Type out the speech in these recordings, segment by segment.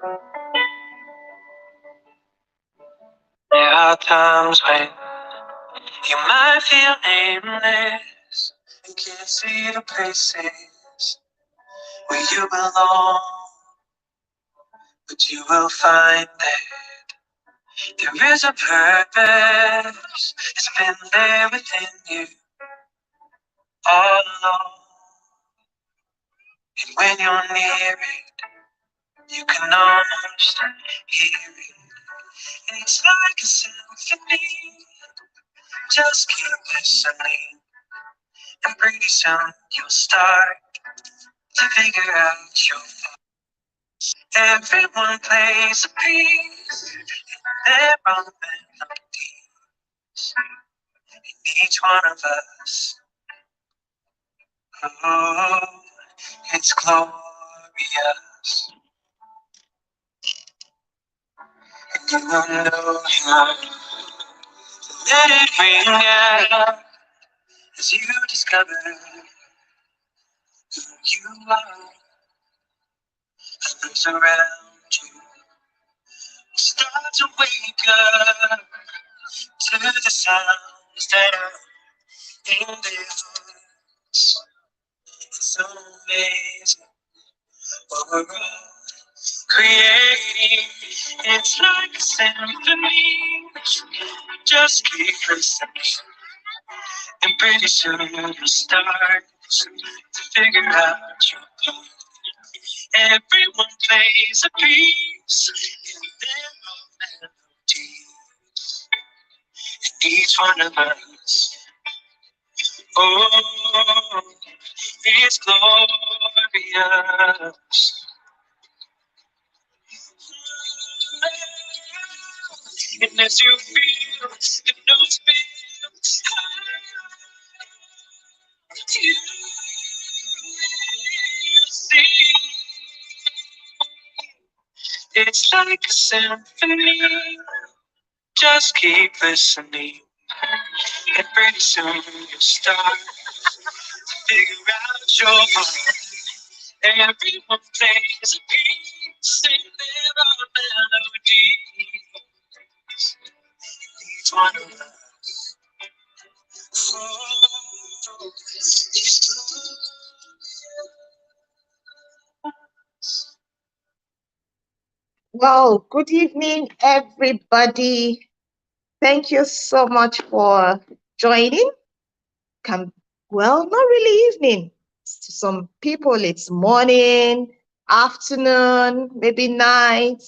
There are times when you might feel aimless and can't see the places where you belong, but you will find that there is a purpose. It's been there within you all along. And when you're near it, you can almost hear it. And it's like a symphony. Just keep listening, and pretty soon you'll start to figure out your thoughts. Everyone plays a piece in their own melodies. In each one of us, oh, it's glorious. And you will know how to let it ring out as you discover who you are. Others around you will start to wake up to the sounds that are in their hearts. It's so amazing what we're all creating. It's like a symphony. Just keep listening, and pretty soon you'll start to figure out your part. Everyone plays a piece in their own melodies. And each one of us, oh, is glorious. And as you feel the notes build higher, you will see. It's like a symphony. Just keep listening, and pretty soon you'll start to figure out your part. Everyone plays a piece in their own melodies. Each one of us, oh, is Well, good evening, everybody. Thank you so much for joining. Well, not really evening. To some people, it's morning, afternoon, maybe night.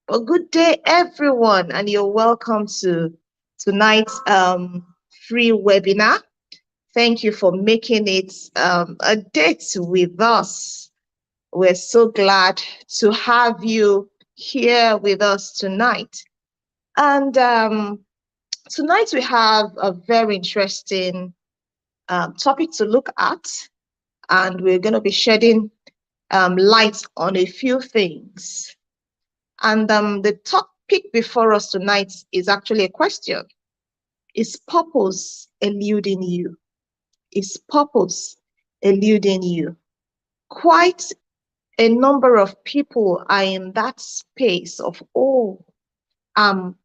But good day, everyone, and you're welcome to tonight's free webinar. Thank you for making it a date with us. We're so glad to have you here with us tonight. And tonight we have a very interesting topic to look at, and we're going to be shedding light on a few things. And the topic before us tonight is actually a question. Is purpose eluding you? Is purpose eluding you? Quite a number of people are in that space of, oh, I'm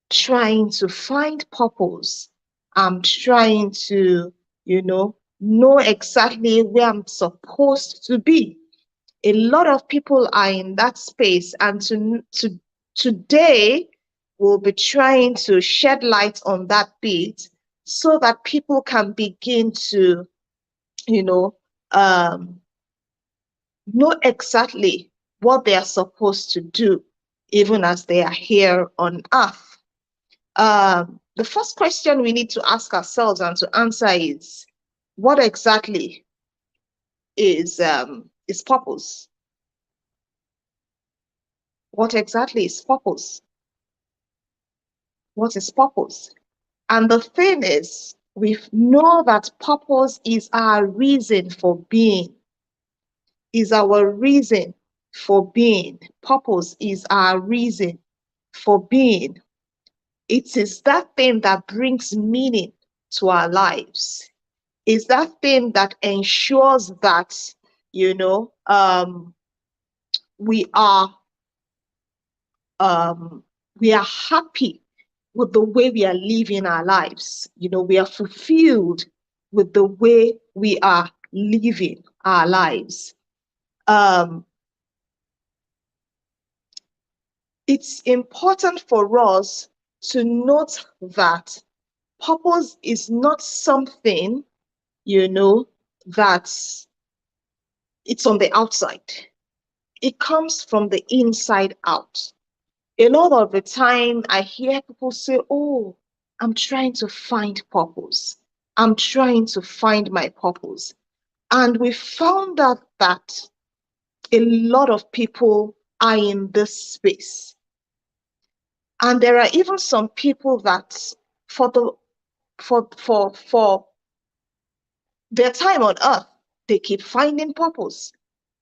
trying to find purpose. I'm trying to, know exactly where I'm supposed to be. A lot of people are in that space, and today we'll be trying to shed light on that bit so that people can begin to, know exactly what they are supposed to do, even as they are here on earth. The first question we need to ask ourselves and to answer is, what exactly is purpose? What exactly is purpose? What is purpose? And the thing is, we know that purpose is our reason for being. Is our reason for being. Purpose is our reason for being. It is that thing that brings meaning to our lives. It's that thing that ensures that, we are we are happy with the way we are living our lives. We are fulfilled with the way we are living our lives. Um, it's important for us to note that purpose is not something, that it's on the outside. It comes from the inside out. A lot of the time, I hear people say, "Oh, I'm trying to find purpose. I'm trying to find my purpose." And we found out that a lot of people are in this space. And there are even some people that for the for their time on earth, they keep finding purpose.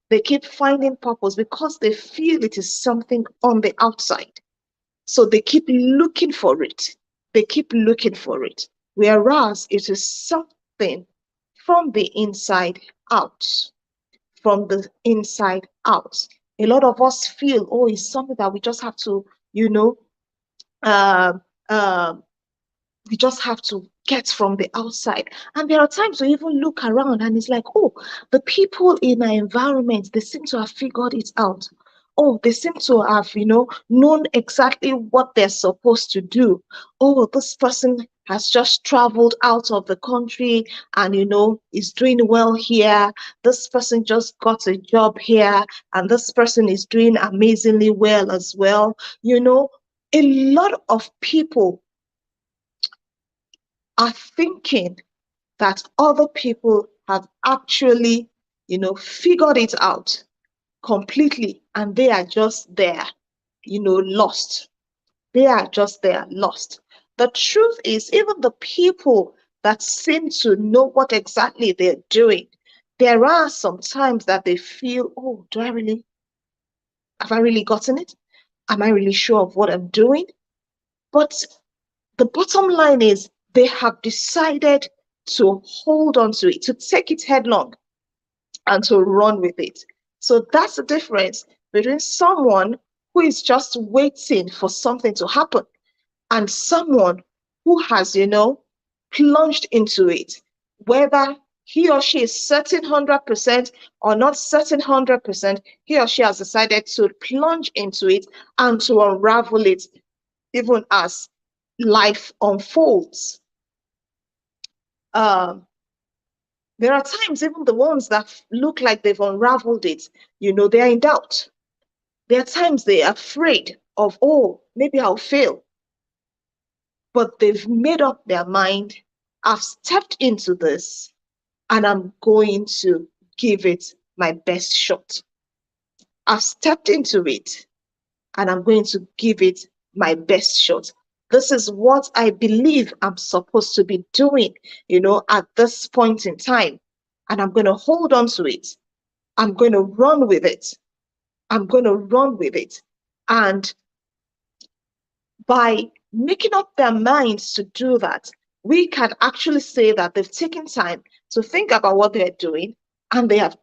They keep finding purpose because they feel it is something on the outside. So they keep looking for it. They keep looking for it. Whereas it is something from the inside out. From the inside out. A lot of us feel, oh, it's something that we just have to, you know, uh, uh, we just have to get from the outside. And there are times we even look around and it's like, oh, the people in our environment, they seem to have figured it out. Oh, they seem to have, known exactly what they're supposed to do. Oh, this person has just traveled out of the country and, is doing well here. This person just got a job here and this person is doing amazingly well as well. A lot of people are thinking that other people have actually, figured it out completely and they are just there, lost. They are just there, lost. The truth is, even the people that seem to know what exactly they're doing, there are some times that they feel, oh, have I really gotten it? Am I really sure of what I'm doing? But the bottom line is they have decided to hold on to it, to take it headlong and to run with it. So that's the difference between someone who is just waiting for something to happen and someone who has, plunged into it, whether he or she is certain 100% or not certain 100%, he or she has decided to plunge into it and to unravel it even as life unfolds. There are times even the ones that look like they've unraveled it, they're in doubt. There are times they're afraid of, oh, maybe I'll fail. But they've made up their mind. I've stepped into this and I'm going to give it my best shot. I've stepped into it and I'm going to give it my best shot. This is what I believe I'm supposed to be doing, at this point in time. And I'm going to hold on to it. I'm going to run with it. I'm going to run with it. And by making up their minds to do that, we can actually say that they've taken time to think about what they're doing and they have,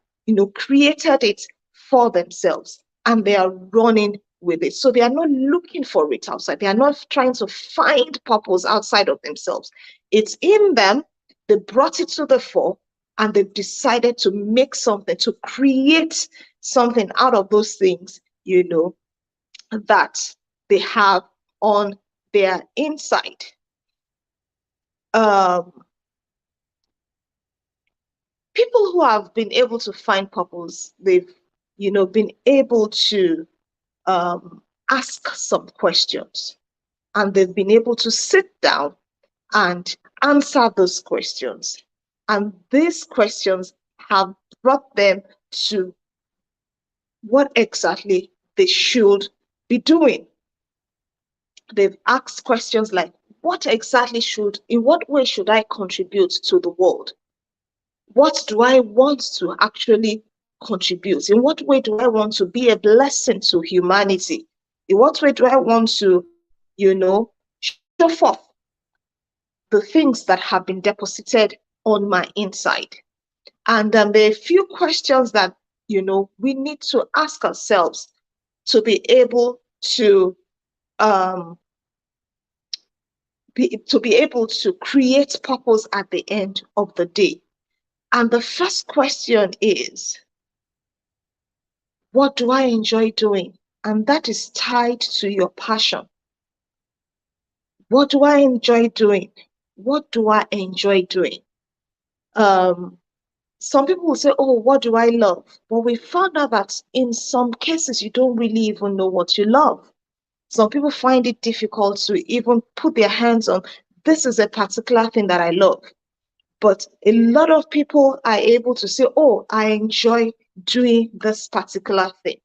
created it for themselves and they are running with it. So they are not looking for it outside. They are not trying to find purpose outside of themselves. It's in them. They brought it to the fore and they've decided to make something, to create something out of those things, that they have on their inside. People who have been able to find purpose, they've, been able to ask some questions and they've been able to sit down and answer those questions. And these questions have brought them to what exactly they should be doing. They've asked questions like, in what way should I contribute to the world? What do I want to actually contribute? In what way do I want to be a blessing to humanity? In what way do I want to, show forth the things that have been deposited on my inside? And there are a few questions that, we need to ask ourselves to be able to um, to be able to create purpose at the end of the day. And the first question is, what do I enjoy doing? And that is tied to your passion. What do I enjoy doing? What do I enjoy doing? Um, some people will say, oh, what do I love? But we found out that in some cases, you don't really even know what you love. Some people find it difficult to even put their hands on, this is a particular thing that I love. But a lot of people are able to say, oh, I enjoy doing this particular thing.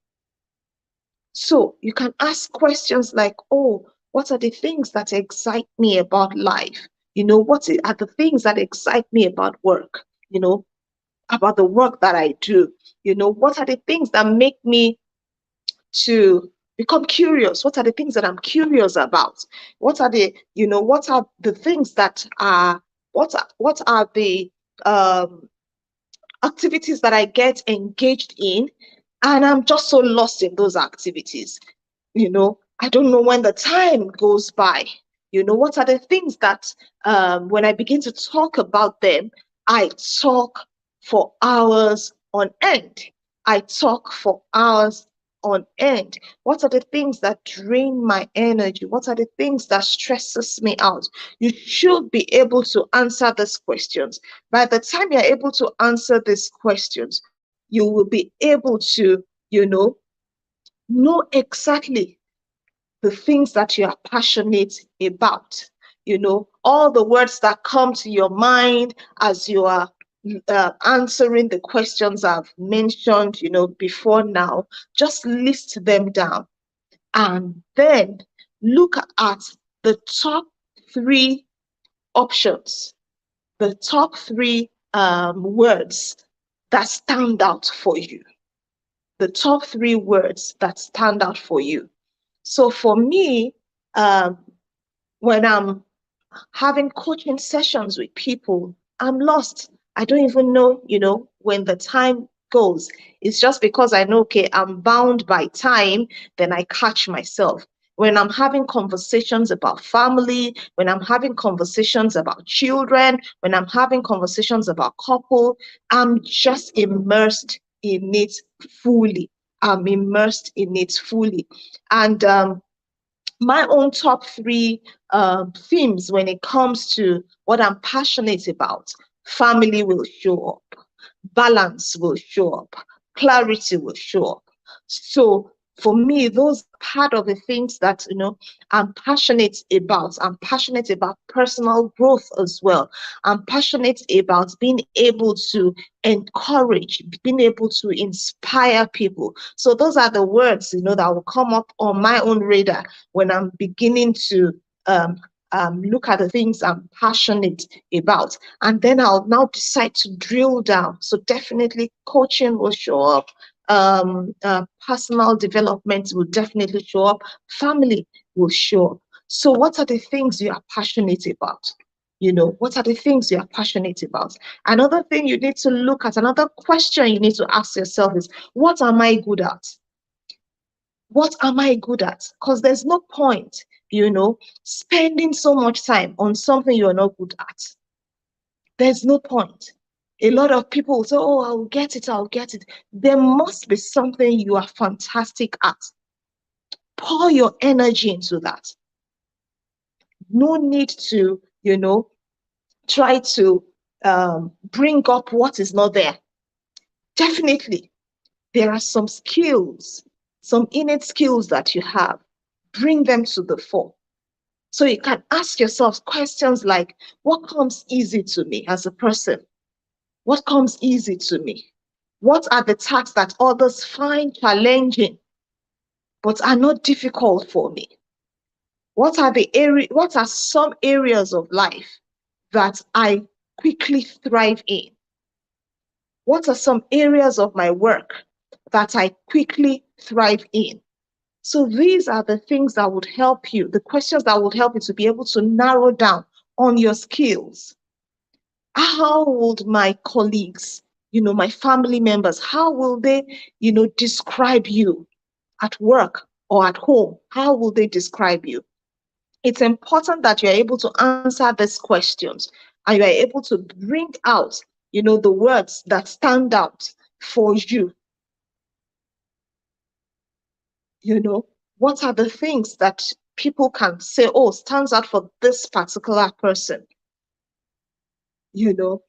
So you can ask questions like, oh, what are the things that excite me about life? What are the things that excite me about work? About the work that I do? What are the things that make me to become curious? What are the things that I'm curious about? What are the things that are, what are the um, activities that I get engaged in? And I'm just so lost in those activities. I don't know when the time goes by. What are the things that when I begin to talk about them, I talk for hours on end. I talk for hours on end. What are the things that drain my energy? What are the things that stresses me out? You should be able to answer these questions. By the time you're able to answer these questions, you will be able to, know exactly the things that you are passionate about. All the words that come to your mind as you are answering the questions I've mentioned, before now, just list them down and then look at the top three options, the top three words that stand out for you, the top three words that stand out for you. So for me, um, when I'm having coaching sessions with people, I'm lost. I don't even know, when the time goes. It's just because I know, okay, I'm bound by time, then I catch myself. When I'm having conversations about family, when I'm having conversations about children, when I'm having conversations about couple, I'm just immersed in it fully. I'm immersed in it fully. And my own top three themes when it comes to what I'm passionate about: family will show up, balance will show up, clarity will show up. So for me, those are part of the things that I'm passionate about. I'm passionate about personal growth as well. I'm passionate about being able to encourage, being able to inspire people. So those are the words that will come up on my own radar when I'm beginning to look at the things I'm passionate about. And then I'll now decide to drill down. So definitely coaching will show up. Personal development will definitely show up. Family will show up. So what are the things you are passionate about? What are the things you are passionate about? Another thing you need to look at, another question you need to ask yourself is, what am I good at? What am I good at? Because there's no point, spending so much time on something you're not good at. There's no point. A lot of people will say, oh, I'll get it, I'll get it. There must be something you are fantastic at. Pour your energy into that. No need to, try to bring up what is not there. Definitely, there are some skills, some innate skills that you have. Bring them to the fore. So you can ask yourself questions like, what comes easy to me as a person? What comes easy to me? What are the tasks that others find challenging but are not difficult for me? What are some areas of life that I quickly thrive in? What are some areas of my work that I quickly thrive in? So these are the things that would help you, the questions that would help you to be able to narrow down on your skills. How would my colleagues, my family members, how will they, describe you at work? or at home, how will they describe you? It's important that you're able to answer these questions and you're able to bring out, the words that stand out for you. You know, what are the things that people can say, oh, stands out for this particular person? You know,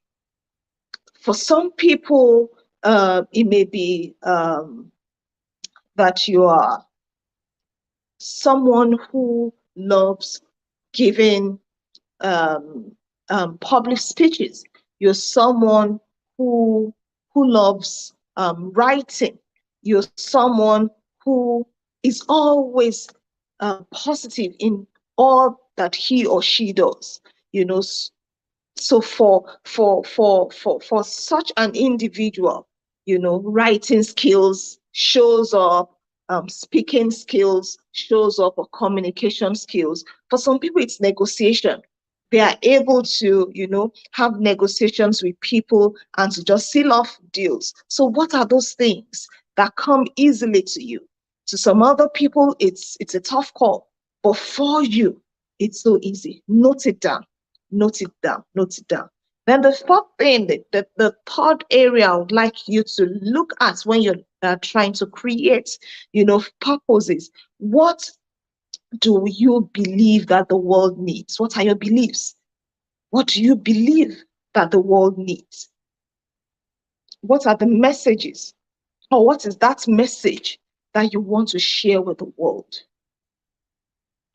for some people, it may be that you are someone who loves giving um, public speeches. You're someone who loves writing. You're someone who is always positive in all that he or she does. You know, so for such an individual, writing skills shows up, speaking skills shows up, or communication skills. For some people, it's negotiation. They are able to, have negotiations with people and to just seal off deals. So what are those things that come easily to you? To some other people, it's a tough call, but for you, it's so easy. Note it down. Note it down. Note it down. Then the fourth thing, the third area I would like you to look at when you're trying to create, purposes. What do you believe that the world needs? What are your beliefs? What do you believe that the world needs? What are the messages? Or what is that message that you want to share with the world?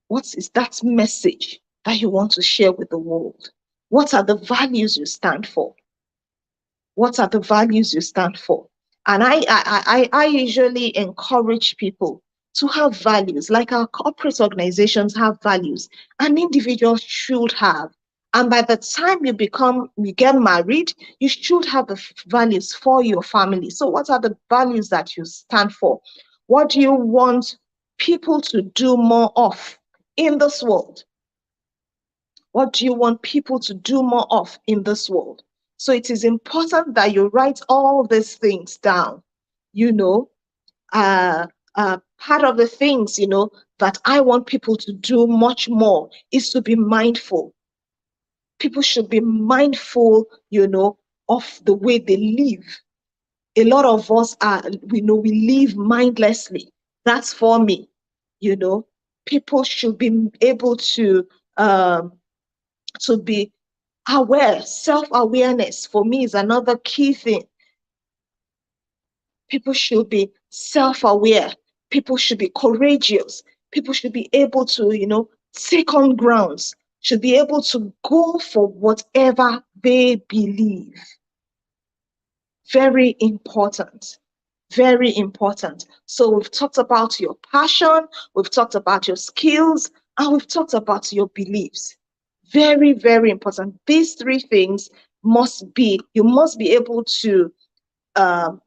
What is that message that you want to share with the world? What are the values you stand for? What are the values you stand for? And I usually encourage people to have values, like our corporate organizations have values, and individuals should have. And by the time you get married, you should have the values for your family. So, what are the values that you stand for? What do you want people to do more of in this world? What do you want people to do more of in this world? So it is important that you write all these things down. You know, part of the things, that I want people to do much more is to be mindful. People should be mindful, of the way they live. A lot of us we live mindlessly. That's for me. You know, people should be able um, to be aware. Self-awareness for me is another key thing. People should be self-aware. People should be courageous. People should be able to, take on grounds, should be able to go for whatever they believe. Very important. Very important. So we've talked about your passion, we've talked about your skills, and we've talked about your beliefs. Very, very important. These three things you must be able to um,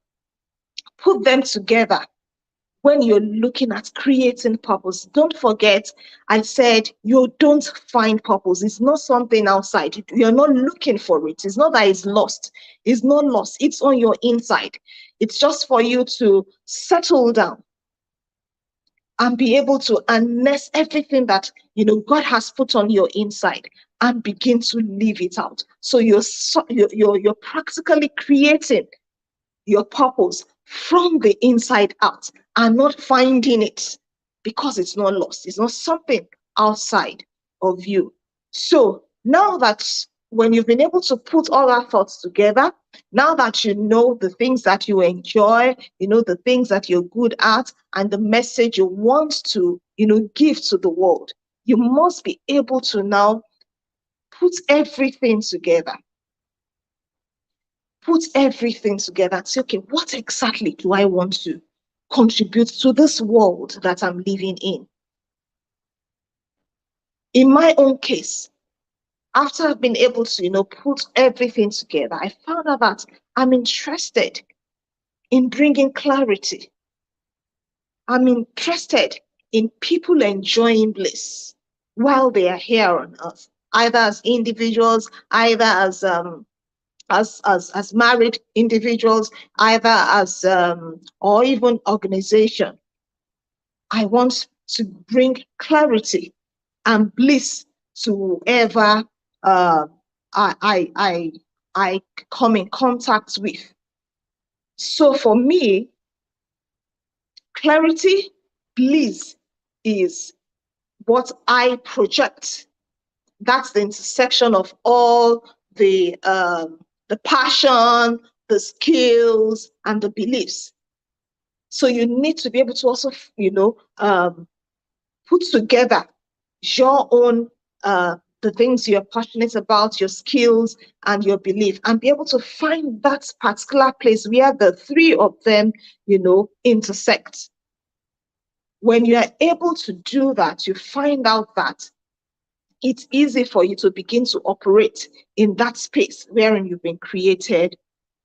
put them together when you're looking at creating purpose. Don't forget, I said you don't find purpose. It's not something outside. You're not looking for it. It's not that it's lost. It's not lost. It's on your inside. It's just for you to settle down and be able to harness everything that God has put on your inside and begin to live it out. So you're practically creating your purpose from the inside out and not finding it because it's not lost. It's not something outside of you. So now that when you've been able to put all our thoughts together, now that you know the things that you enjoy, the things that you're good at, and the message you want to, give to the world, you must be able to now put everything together. Put everything together and say, okay, what exactly do I want to contribute to this world that I'm living in? In my own case, after I've been able to, put everything together, I found out that I'm interested in bringing clarity. I'm interested in people enjoying bliss while they are here on earth, either as individuals, either as married individuals, either as or even organization. I want to bring clarity and bliss to whoever uh, I, I, I, I come in contact with. So for me, clarity, bliss is what I project. That's the intersection of all the passion, the skills, and the beliefs. So you need to be able to also, put together your own the things you're passionate about, your skills and your belief, and be able to find that particular place where the three of them, intersect. When you are able to do that, you find out that it's easy for you to begin to operate in that space wherein you've been created,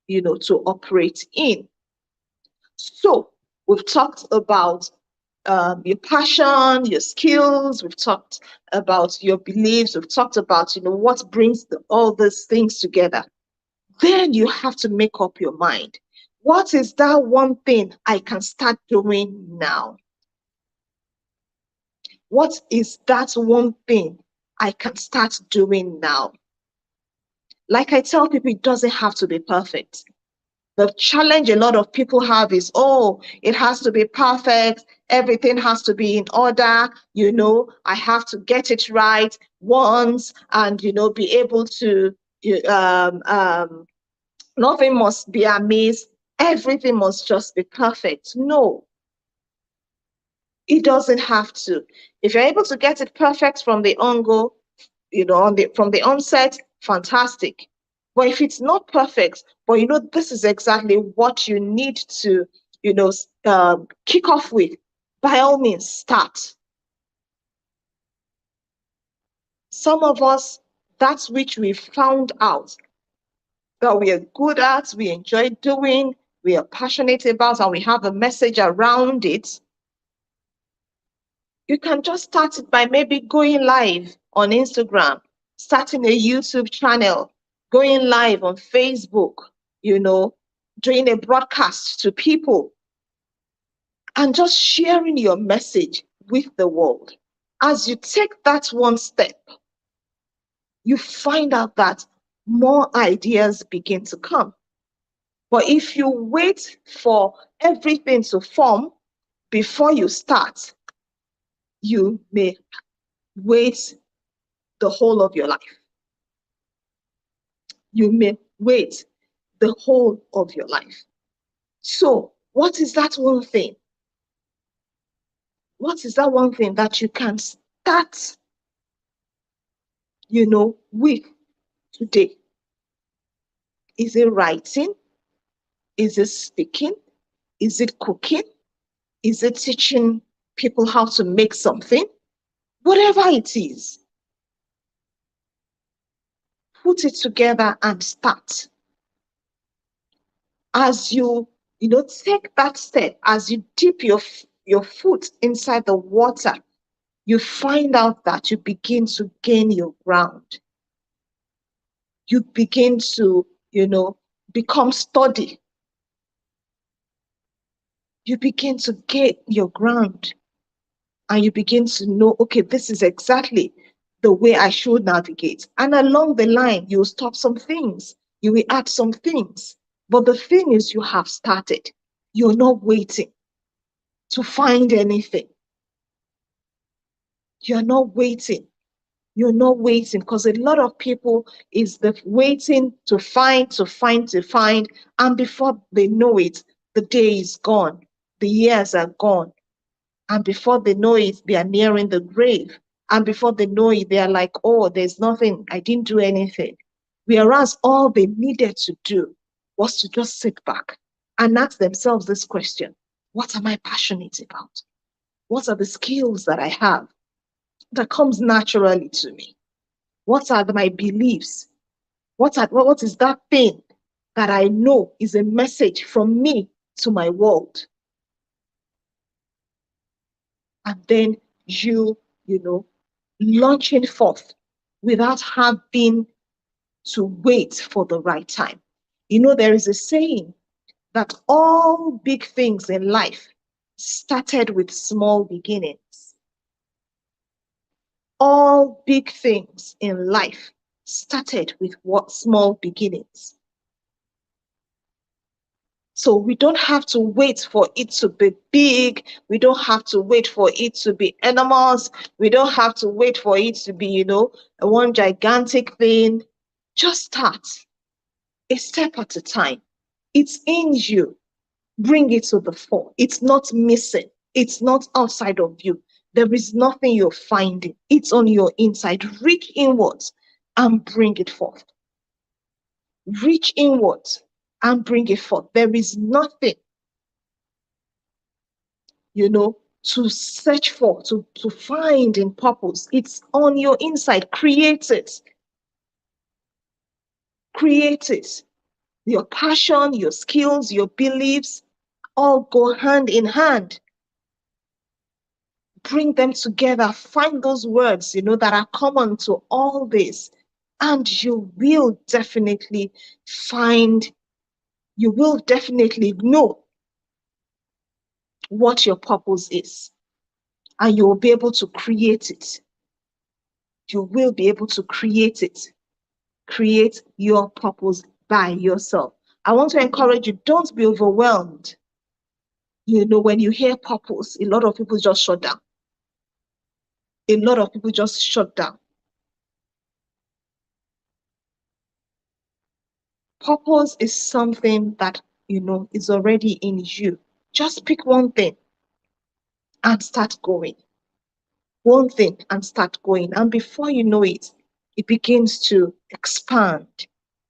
to operate in. So we've talked about your passion, your skills. We've talked about your beliefs. We've talked about, what brings all these things together. Then you have to make up your mind. What is that one thing I can start doing now? What is that one thing I can start doing now? Like I tell people, it doesn't have to be perfect. The challenge a lot of people have is, oh, it has to be perfect. Everything has to be in order. I have to get it right once and, be able to, nothing must be amiss. Everything must just be perfect. No, it doesn't have to. If you're able to get it perfect from the on-go, from the onset, fantastic. But if it's not perfect, but this is exactly what you need to, kick off with, by all means, start. Some of us, that's which we found out that we are good at, we enjoy doing, we are passionate about, and we have a message around it. You can just start it by maybe going live on Instagram, starting a YouTube channel, going live on Facebook, doing a broadcast to people, and just sharing your message with the world. As you take that one step, you find out that more ideas begin to come. But if you wait for everything to form before you start, you may wait the whole of your life. You may wait the whole of your life. So, what is that one thing? What is that one thing that you can start, with today? Is it writing? Is it speaking? Is it cooking? Is it teaching people how to make something? Whatever it is, put it together and start. As you, take that step, as you dip your foot inside the water, you find out that you begin to gain your ground. You begin to, become sturdy. You begin to get your ground and you begin to know, okay, this is exactly the way I should navigate. And along the line, you'll stop some things, you will add some things. But the thing is, you have started. You're not waiting to find anything. You're not waiting. You're not waiting, because a lot of people is the waiting to find, and before they know it, the day is gone, the years are gone, and before they know it, they are nearing the grave, and before they know it, they are like, oh, there's nothing, I didn't do anything. Whereas all they needed to do was to just sit back and ask themselves this question: what am I passionate about? What are the skills that I have that comes naturally to me? What are my beliefs? What is that thing that I know is a message from me to my world? And then launching forth without having to wait for the right time. There is a saying that all big things in life started with small beginnings. All big things in life started with what small beginnings. So we don't have to wait for it to be big. We don't have to wait for it to be enormous. We don't have to wait for it to be, one gigantic thing. Just start a step at a time. It's in you. Bring it to the fore. It's not missing. It's not outside of you. There is nothing you're finding. It's on your inside. Reach inwards and bring it forth. Reach inwards and bring it forth. There is nothing, to search for, to find in purpose. It's on your inside. Create it. Create it. Your passion, your skills, your beliefs all go hand in hand. Bring them together. Find those words, that are common to all this. And you will definitely know what your purpose is. And you will be able to create it. You will be able to create it. Create your purpose by yourself. I want to encourage you, don't be overwhelmed. When you hear purpose, a lot of people just shut down. A lot of people just shut down. Purpose is something that, is already in you. Just pick one thing and start going. One thing and start going. And before you know it, it begins to expand.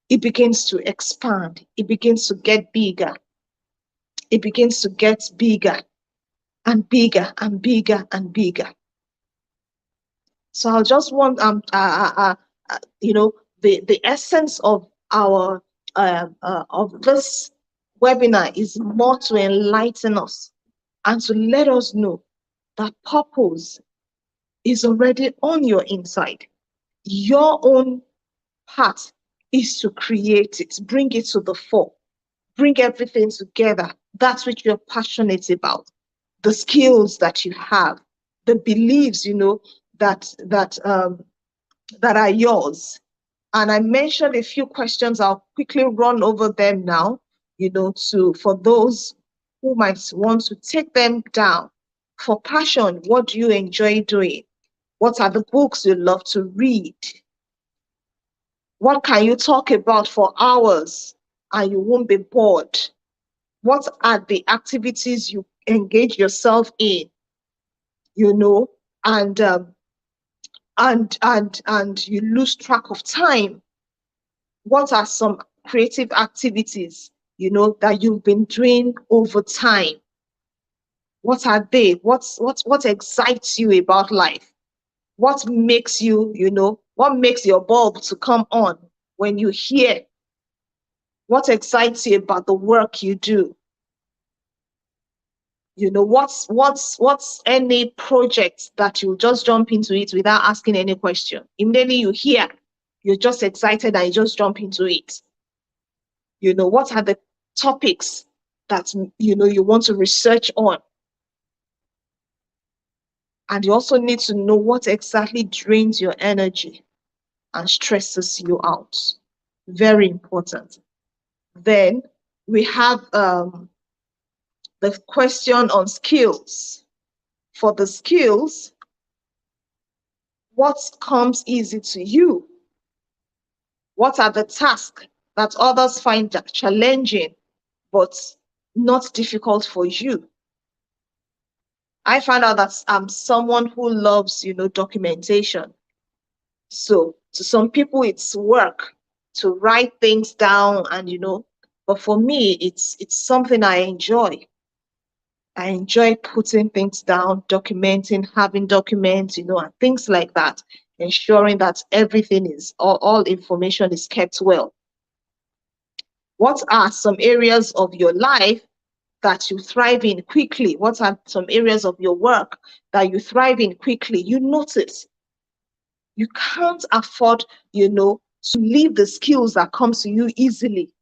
It begins to expand. It begins to get bigger. It begins to get bigger and bigger and bigger and bigger. So I just want the essence of our of this webinar is more to enlighten us and to let us know that purpose is already on your inside. Your own part is to create it, bring it to the fore, bring everything together. That's what you're passionate about. The skills that you have, the beliefs, that are yours. And I mentioned a few questions. I'll quickly run over them now, for those who might want to take them down. For passion, what do you enjoy doing? What are the books you love to read? What can you talk about for hours and you won't be bored? What are the activities you engage yourself in? And you lose track of time. What are some creative activities, that you've been doing over time? What are they? What excites you about life? What makes what makes your bulb to come on when you hear? What excites you about the work you do? What's any project that you just jump into it without asking any question? Immediately you hear, you're just excited and you just jump into it. What are the topics that you want to research on? And you also need to know what exactly drains your energy and stresses you out. Very important. Then we have the question on skills. For the skills, what comes easy to you? What are the tasks that others find challenging but not difficult for you? I found out that I'm someone who loves, documentation. So to some people, it's work to write things down and, but for me, it's something I enjoy. I enjoy putting things down, documenting, having documents, and things like that, ensuring that everything is, all information is kept well. What are some areas of your life that you thrive in quickly? What are some areas of your work that you thrive in quickly? You notice. You can't afford, to leave the skills that come to you easily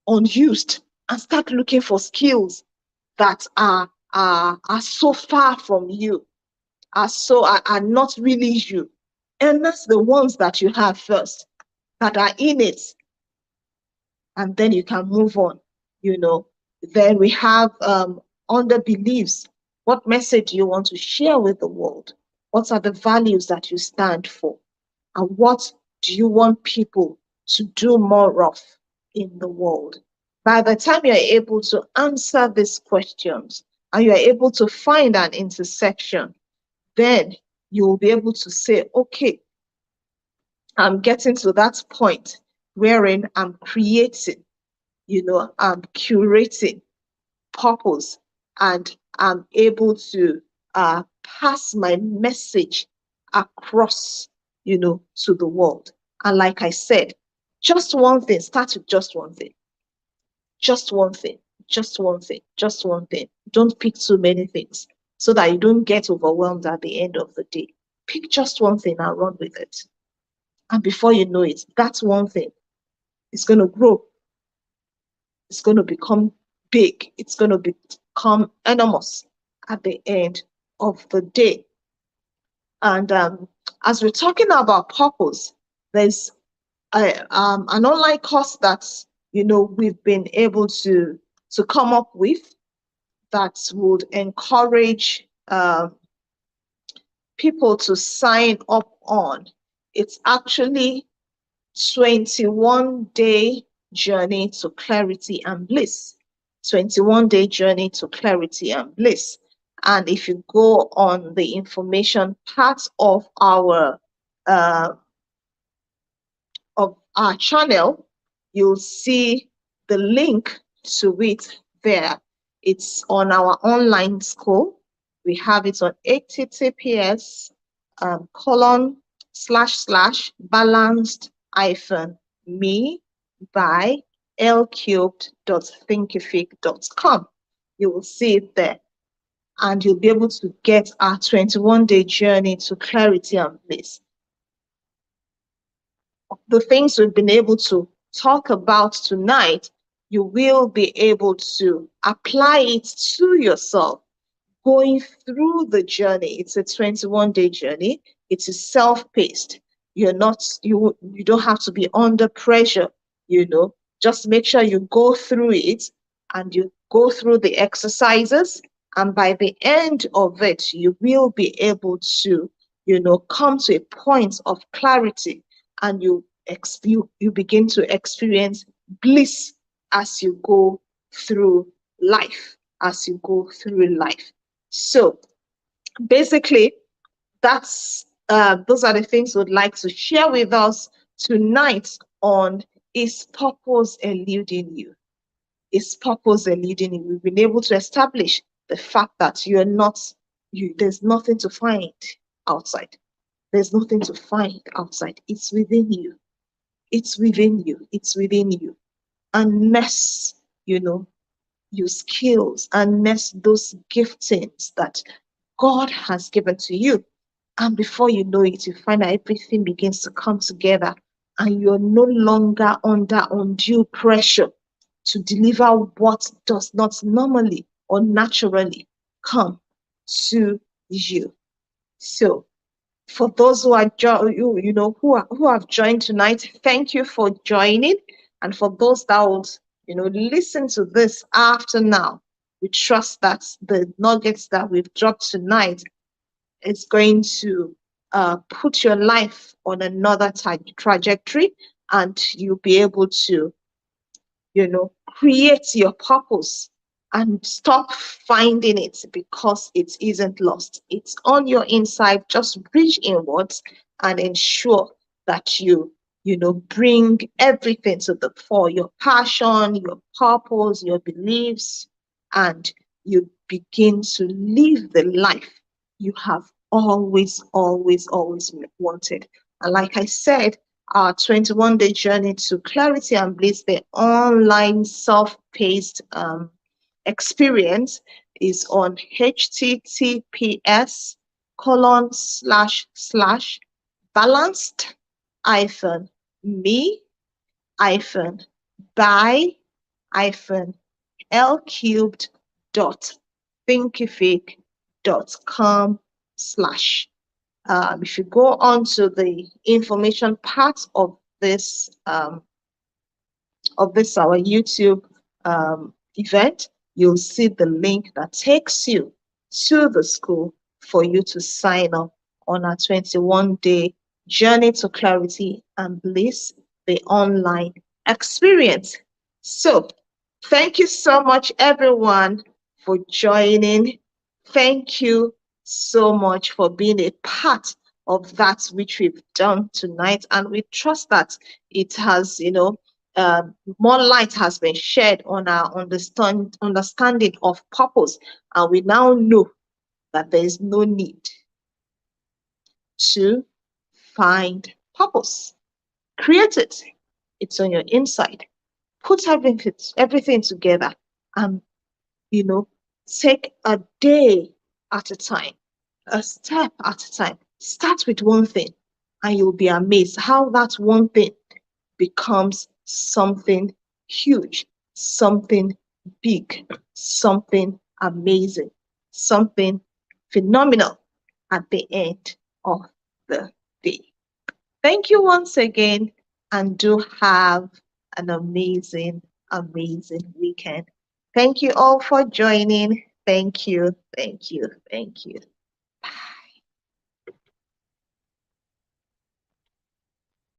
unused and start looking for skills that are are so far from you, are not really you. And that's the ones that you have first, that are in it, and then you can move on, you know. Then we have under beliefs. What message do you want to share with the world? What are the values that you stand for? And what do you want people to do more of in the world? By the time you're able to answer these questions and you're able to find an intersection, then you will be able to say, okay, I'm getting to that point wherein I'm creating, I'm curating purpose, and I'm able to pass my message across, to the world. And like I said, just one thing, start with just one thing, just one thing, just one thing, just one thing. Don't pick too many things so that you don't get overwhelmed at the end of the day. Pick just one thing and run with it. And before you know it, that one thing is going to grow. It's going to become big. It's going to become enormous at the end of the day. And as we're talking about purpose, there's an online course that we've been able to come up with that would encourage people to sign up on. It's actually 21-day journey to clarity and bliss. 21-day journey to clarity and bliss. And if you go on the information part of our channel, you'll see the link to it there. It's on our online school. We have it on https :// hyphen me by lcubed.thinkific.com. You will see it there, and you'll be able to get our 21-day journey to clarity and bliss. The things we've been able to talk about tonight, you will be able to apply it to yourself going through the journey. It's a 21-day journey. It is self-paced. You don't have to be under pressure, Just make sure you go through it and you go through the exercises. And by the end of it, you will be able to, come to a point of clarity, and you begin to experience bliss as you go through life, So basically, those are the things we'd like to share with us tonight on Is Purpose Eluding You? Is purpose eluding you? We've been able to establish the fact that there's nothing to find outside. There's nothing to find outside. It's within you. It's within you. It's within you. Unless, your skills, unless those giftings that God has given to you. And before you know it, you find that everything begins to come together and you're no longer under undue pressure to deliver what does not normally or naturally come to you. So for those who are who have joined tonight, thank you for joining. And for those that would listen to this after now, we trust that the nuggets that we've dropped tonight is going to put your life on another trajectory, and you'll be able to create your purpose and stop finding it because it isn't lost. It's on your inside. Just reach inwards and ensure that you bring everything to the fore, your passion, your purpose, your beliefs, and you begin to live the life you have always, always, always wanted. And like I said, our 21-day journey to clarity and bliss, the online self-paced experience, is on https://balanced-me-by-lcubed.thinkific.com. thinkific.com/. If you go on to the information part of this our YouTube event, you'll see the link that takes you to the school for you to sign up on our 21-day journey to clarity and bliss, the online experience. So thank you so much, everyone, for joining. Thank you so much for being a part of that which we've done tonight. And we trust that it has, more light has been shed on our understanding of purpose. And we now know that there is no need to find purpose. Create it. It's on your inside. Put everything together and, take a day at a time, a step at a time. Start with one thing and you'll be amazed how that one thing becomes something huge, something big, something amazing, something phenomenal at the end of the day. Thank you once again, and do have an amazing, amazing weekend. Thank you all for joining. Thank you, thank you, thank you.